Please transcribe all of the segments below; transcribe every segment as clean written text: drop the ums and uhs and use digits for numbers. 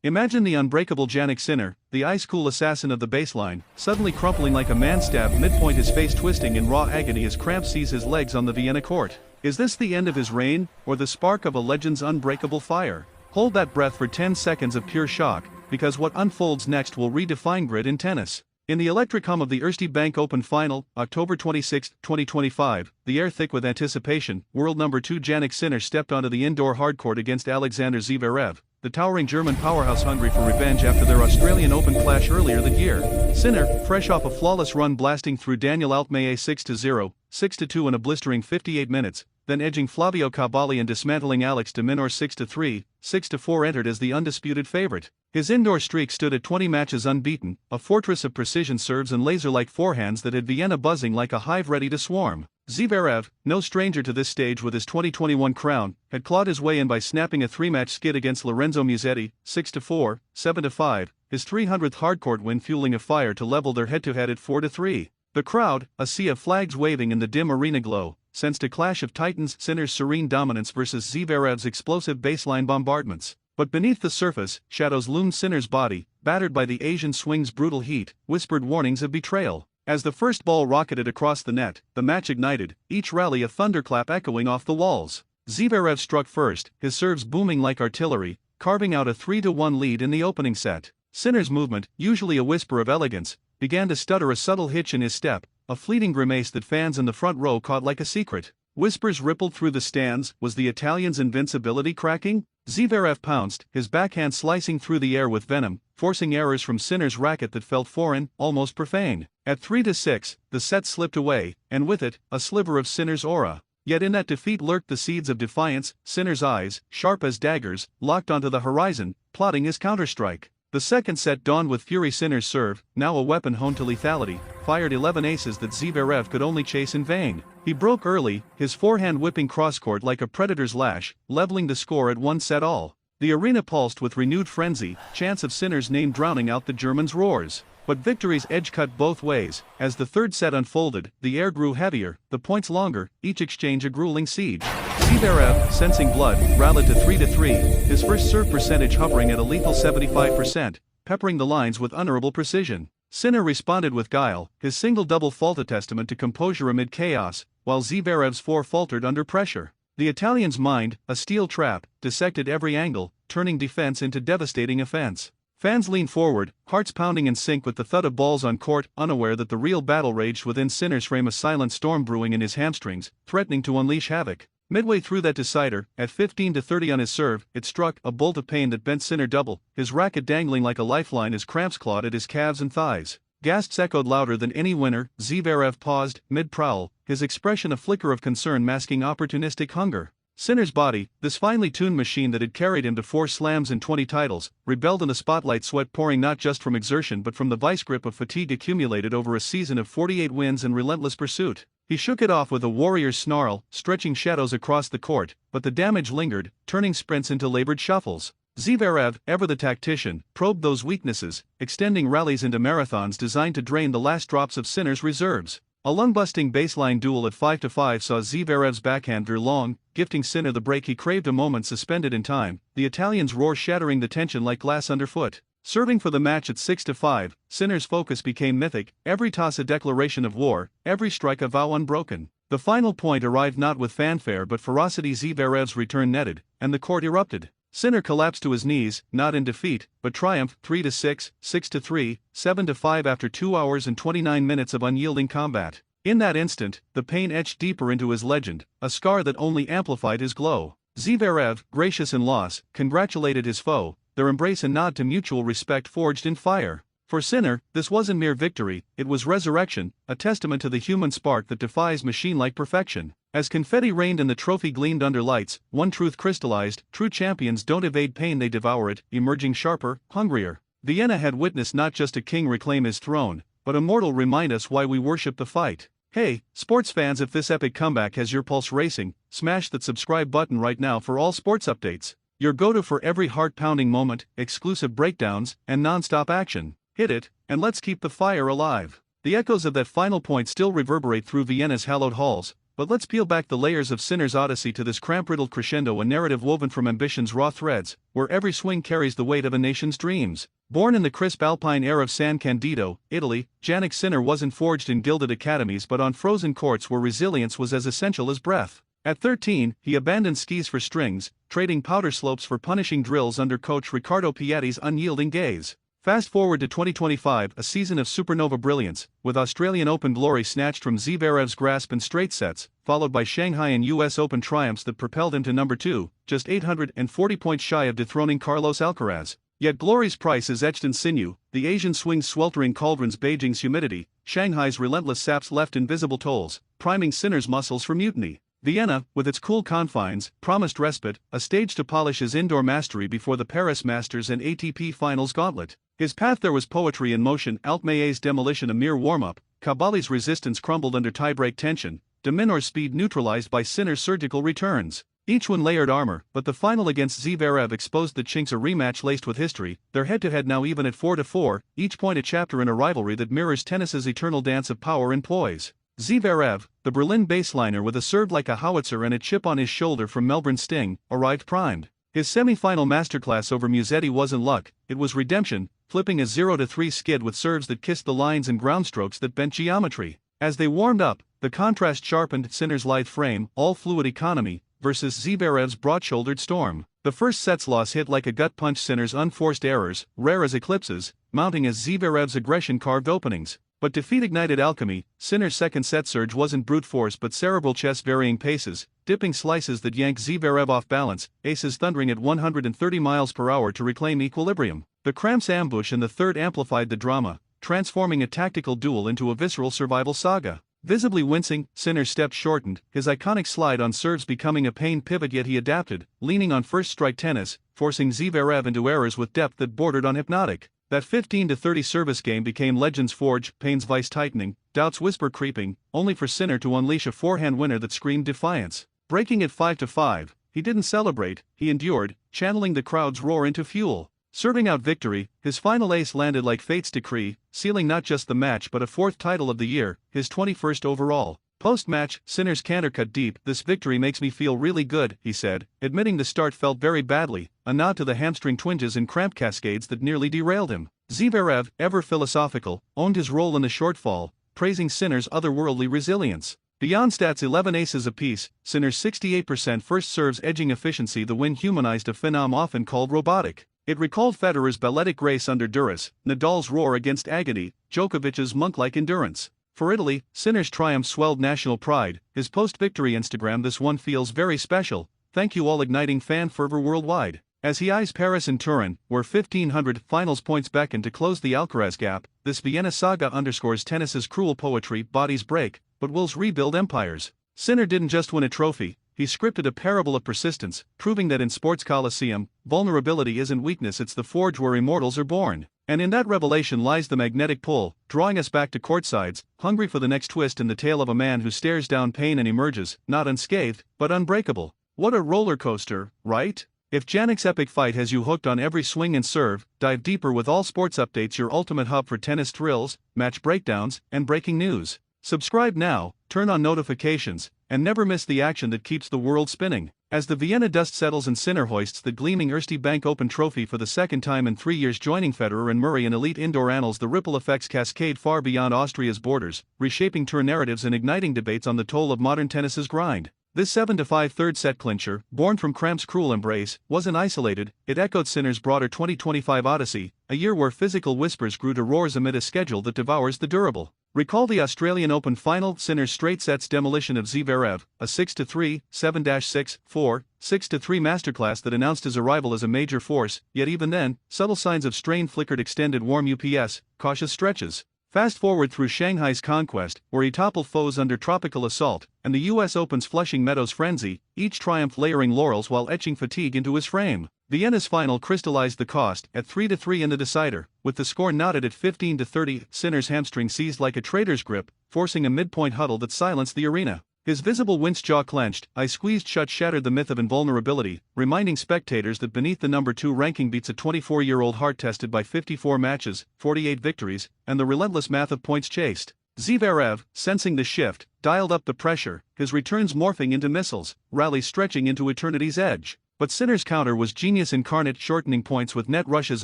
Imagine the unbreakable Jannik Sinner, the ice-cool assassin of the baseline, suddenly crumpling like a man stabbed midpoint, his face twisting in raw agony as Cramps sees his legs on the Vienna court. Is this the end of his reign, or the spark of a legend's unbreakable fire? Hold that breath for 10 seconds of pure shock, because what unfolds next will redefine grit in tennis. In the electric hum of the Erste Bank Open Final, October 26, 2025, the air thick with anticipation, world number 2 Jannik Sinner stepped onto the indoor hardcourt against Alexander Zverev, the towering German powerhouse hungry for revenge after their Australian Open clash earlier that year. Sinner, fresh off a flawless run blasting through Daniel Altmaier 6-0, 6-2 in a blistering 58 minutes, then edging Flavio Cavalli and dismantling Alex de Minaur 6-3, 6-4, entered as the undisputed favorite. His indoor streak stood at 20 matches unbeaten, a fortress of precision serves and laser-like forehands that had Vienna buzzing like a hive ready to swarm. Zverev, no stranger to this stage with his 2021 crown, had clawed his way in by snapping a three-match skid against Lorenzo Musetti, 6-4, 7-5, his 300th hardcourt win fueling a fire to level their head-to-head at 4-3. The crowd, a sea of flags waving in the dim arena glow, sensed a clash of titans, Sinner's serene dominance versus Zverev's explosive baseline bombardments. But beneath the surface, shadows loomed. Sinner's body, battered by the Asian swing's brutal heat, whispered warnings of betrayal. As the first ball rocketed across the net, the match ignited, each rally a thunderclap echoing off the walls. Zverev struck first, his serves booming like artillery, carving out a 3-1 lead in the opening set. Sinner's movement, usually a whisper of elegance, began to stutter, a subtle hitch in his step, a fleeting grimace that fans in the front row caught like a secret. Whispers rippled through the stands. Was the Italian's invincibility cracking? Zverev pounced, his backhand slicing through the air with venom, forcing errors from Sinner's racket that felt foreign, almost profane. At 3-6, the set slipped away, and with it, a sliver of Sinner's aura. Yet in that defeat lurked the seeds of defiance. Sinner's eyes, sharp as daggers, locked onto the horizon, plotting his counterstrike. The second set dawned with fury. Sinner's serve, now a weapon honed to lethality, fired 11 aces that Zverev could only chase in vain. He broke early, his forehand whipping crosscourt like a predator's lash, leveling the score at 1-all. The arena pulsed with renewed frenzy, chants of Sinner's name drowning out the German's roars. But victory's edge cut both ways. As the third set unfolded, the air grew heavier, the points longer, each exchange a grueling siege. Zverev, sensing blood, rallied to 3-3, his first serve percentage hovering at a lethal 75%, peppering the lines with honorable precision. Sinner responded with guile, his single-double fault a testament to composure amid chaos, while Zverev's four faltered under pressure. The Italian's mind, a steel trap, dissected every angle, turning defense into devastating offense. Fans leaned forward, hearts pounding in sync with the thud of balls on court, unaware that the real battle raged within Sinner's frame, a silent storm brewing in his hamstrings, threatening to unleash havoc. Midway through that decider, at 15-30 on his serve, it struck, a bolt of pain that bent Sinner double, his racket dangling like a lifeline as Cramps clawed at his calves and thighs. Gasps echoed louder than any winner. Zverev paused, mid-prowl, his expression a flicker of concern masking opportunistic hunger. Sinner's body, this finely tuned machine that had carried him to 4 slams and 20 titles, rebelled in the spotlight, sweat pouring not just from exertion but from the vice grip of fatigue accumulated over a season of 48 wins and relentless pursuit. He shook it off with a warrior's snarl, stretching shadows across the court, but the damage lingered, turning sprints into labored shuffles. Zverev, ever the tactician, probed those weaknesses, extending rallies into marathons designed to drain the last drops of Sinner's reserves. A lung-busting baseline duel at 5-5 saw Zverev's backhand veer long, gifting Sinner the break he craved, a moment suspended in time, the Italian's roar shattering the tension like glass underfoot. Serving for the match at 6-5, Sinner's focus became mythic, every toss a declaration of war, every strike a vow unbroken. The final point arrived not with fanfare but ferocity. Zverev's return netted, and the court erupted. Sinner collapsed to his knees, not in defeat, but triumph, 3-6, 6-3, 7-5 after 2 hours and 29 minutes of unyielding combat. In that instant, the pain etched deeper into his legend, a scar that only amplified his glow. Zverev, gracious in loss, congratulated his foe, their embrace a nod to mutual respect forged in fire. For Sinner, this wasn't mere victory, it was resurrection, a testament to the human spark that defies machine-like perfection. As confetti rained and the trophy gleamed under lights, one truth crystallized: true champions don't evade pain, they devour it, emerging sharper, hungrier. Vienna had witnessed not just a king reclaim his throne, but a mortal remind us why we worship the fight. Hey, sports fans, if this epic comeback has your pulse racing, smash that subscribe button right now for all sports updates. Your go-to for every heart-pounding moment, exclusive breakdowns, and non-stop action. Hit it, and let's keep the fire alive. The echoes of that final point still reverberate through Vienna's hallowed halls, But let's peel back the layers of Sinner's odyssey to this cramp-riddled crescendo, a narrative woven from ambition's raw threads, where every swing carries the weight of a nation's dreams. Born in the crisp alpine air of San Candido, Italy, Jannik Sinner wasn't forged in gilded academies but on frozen courts where resilience was as essential as breath. At 13, he abandoned skis for strings, trading powder slopes for punishing drills under coach Riccardo Piatti's unyielding gaze. Fast forward to 2025, a season of supernova brilliance, with Australian Open glory snatched from Zverev's grasp in straight sets, followed by Shanghai and US Open triumphs that propelled him to number 2, just 840 points shy of dethroning Carlos Alcaraz. Yet glory's price is etched in sinew, the Asian swing's sweltering cauldrons, Beijing's humidity, Shanghai's relentless saps left invisible tolls, priming Sinner's muscles for mutiny. Vienna, with its cool confines, promised respite, a stage to polish his indoor mastery before the Paris Masters and ATP Finals gauntlet. His path there was poetry in motion, Altmaire's demolition a mere warm-up, Cavalli's resistance crumbled under tie-break tension, de Minaur's speed neutralized by Sinner's surgical returns. Each one layered armor, but the final against Zverev exposed the chinks, a rematch laced with history, their head-to-head now even at 4-4, each point a chapter in a rivalry that mirrors tennis's eternal dance of power and poise. Zverev, the Berlin baseliner with a serve like a howitzer and a chip on his shoulder from Melbourne's Sting, arrived primed. His semi-final masterclass over Musetti wasn't luck, it was redemption, flipping a 0-3 skid with serves that kissed the lines and groundstrokes that bent geometry. As they warmed up, the contrast sharpened Sinner's lithe frame, all-fluid economy, versus Zverev's broad-shouldered storm. The first set's loss hit like a gut punch, Sinner's unforced errors, rare as eclipses, mounting as Zverev's aggression carved openings. But defeat ignited alchemy. Sinner's second set surge wasn't brute force but cerebral chess, varying paces, dipping slices that yanked Zverev off balance, aces thundering at 130 miles per hour to reclaim equilibrium. The Cramps ambush in the third amplified the drama, transforming a tactical duel into a visceral survival saga. Visibly wincing, Sinner's step shortened, his iconic slide on serves becoming a pained pivot, yet he adapted, leaning on first strike tennis, forcing Zverev into errors with depth that bordered on hypnotic. That 15-30 service game became Legends Forge, Pain's vice tightening, doubt's whisper creeping, only for Sinner to unleash a forehand winner that screamed defiance. Breaking it 5-5, he didn't celebrate, he endured, channeling the crowd's roar into fuel. Serving out victory, his final ace landed like fate's decree, sealing not just the match but a fourth title of the year, his 21st overall. Post-match, Sinner's canter cut deep. "This victory makes me feel really good," he said, admitting the start felt very badly, a nod to the hamstring twinges and cramp cascades that nearly derailed him. Zverev, ever philosophical, owned his role in the shortfall, praising Sinner's otherworldly resilience. Beyond stats, 11 aces apiece, Sinner's 68% first serves edging efficiency, the win humanized a phenom often called robotic. It recalled Federer's balletic grace under duress, Nadal's roar against agony, Djokovic's monk-like endurance. For Italy, Sinner's triumph swelled national pride. His post-victory Instagram: "This one feels very special, thank you all," igniting fan fervor worldwide. As he eyes Paris and Turin, where 1,500 finals points beckon to close the Alcaraz gap, this Vienna saga underscores tennis's cruel poetry: bodies break, but wills rebuild empires. Sinner didn't just win a trophy, he scripted a parable of persistence, proving that in sports coliseum, vulnerability isn't weakness, it's the forge where immortals are born. And in that revelation lies the magnetic pull, drawing us back to courtsides, hungry for the next twist in the tale of a man who stares down pain and emerges, not unscathed, but unbreakable. What a roller coaster, right? If Jannik's epic fight has you hooked on every swing and serve, dive deeper with All Sports Updates, your ultimate hub for tennis thrills, match breakdowns, and breaking news. Subscribe now, turn on notifications, and never miss the action that keeps the world spinning. As the Vienna dust settles and Sinner hoists the gleaming Erste Bank Open trophy for the second time in 3 years, joining Federer and Murray in elite indoor annals, the ripple effects cascade far beyond Austria's borders, reshaping tour narratives and igniting debates on the toll of modern tennis's grind. This 7-5 third set clincher, born from Cramp's cruel embrace, wasn't isolated, it echoed Sinner's broader 2025 odyssey, a year where physical whispers grew to roars amid a schedule that devours the durable. Recall the Australian Open final, Sinner's straight sets demolition of Zverev, a 6-3, 7-6, 4, 6-3 masterclass that announced his arrival as a major force, yet even then, subtle signs of strain flickered, extended warm UPS, cautious stretches. Fast forward through Shanghai's conquest, where he toppled foes under tropical assault, and the US Open's Flushing Meadows frenzy, each triumph layering laurels while etching fatigue into his frame. Vienna's final crystallized the cost, at 3-3 in the decider, with the score knotted at 15-30, Sinner's hamstring seized like a traitor's grip, forcing a midpoint huddle that silenced the arena. His visible wince, jaw clenched, eyes squeezed shut, shattered the myth of invulnerability, reminding spectators that beneath the number 2 ranking beats a 24-year-old heart tested by 54 matches, 48 victories, and the relentless math of points chased. Zverev, sensing the shift, dialed up the pressure, his returns morphing into missiles, rallies stretching into eternity's edge. But Sinner's counter was genius incarnate, shortening points with net rushes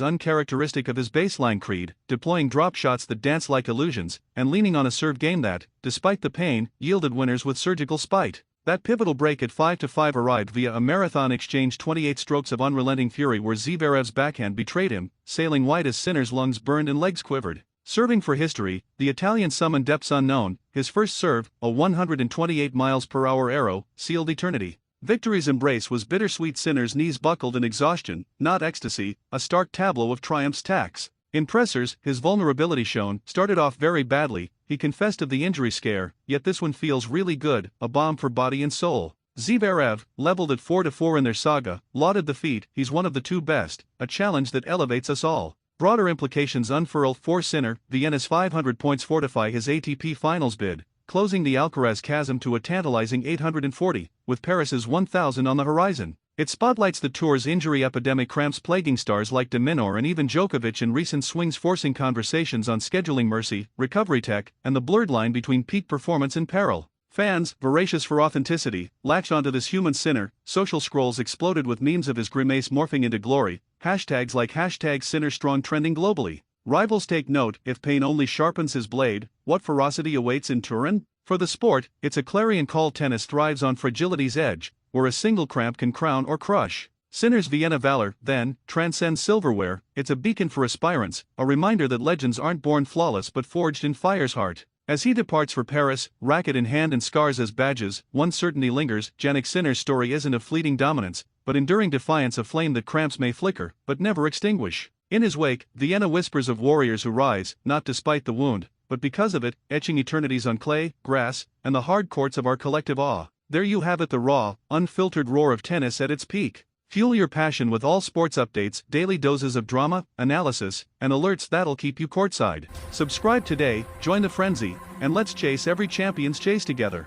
uncharacteristic of his baseline creed, deploying drop shots that dance like illusions, and leaning on a serve game that, despite the pain, yielded winners with surgical spite. That pivotal break at 5-5 arrived via a marathon exchange, 28 strokes of unrelenting fury where Zverev's backhand betrayed him, sailing wide as Sinner's lungs burned and legs quivered. Serving for history, the Italian summoned depths unknown. His first serve, a 128 miles per hour arrow, sealed eternity. Victory's embrace was bittersweet. Sinner's knees buckled in exhaustion, not ecstasy, a stark tableau of triumph's tax. In pressers, his vulnerability shone. Started off very badly, he confessed of the injury scare, yet this one feels really good, a balm for body and soul. Zverev, leveled at 4-4 in their saga, lauded the feat. He's one of the two best, a challenge that elevates us all. Broader implications unfurl for Sinner. Vienna's 500 points fortify his ATP finals bid, closing the Alcaraz chasm to a tantalizing 840, with Paris's 1000 on the horizon. It spotlights the tour's injury epidemic, cramps plaguing stars like Minaur and even Djokovic in recent swings, forcing conversations on scheduling mercy, recovery tech, and the blurred line between peak performance and peril. Fans, voracious for authenticity, latched onto this human Sinner. Social scrolls exploded with memes of his grimace morphing into glory, hashtags like #SinnerStrong trending globally. Rivals take note, if pain only sharpens his blade, what ferocity awaits in Turin? For the sport, it's a clarion call. Tennis thrives on fragility's edge, where a single cramp can crown or crush. Sinner's Vienna valor, then, transcends silverware. It's a beacon for aspirants, a reminder that legends aren't born flawless but forged in fire's heart. As he departs for Paris, racket in hand and scars as badges, one certainty lingers. Jannik Sinner's story isn't of fleeting dominance, but enduring defiance, a flame that cramps may flicker, but never extinguish. In his wake, Vienna whispers of warriors who rise, not despite the wound, but because of it, etching eternities on clay, grass, and the hard courts of our collective awe. There you have it, the raw, unfiltered roar of tennis at its peak. Fuel your passion with all sports updates, daily doses of drama, analysis, and alerts that'll keep you courtside. Subscribe today, join the frenzy, and let's chase every champion's chase together.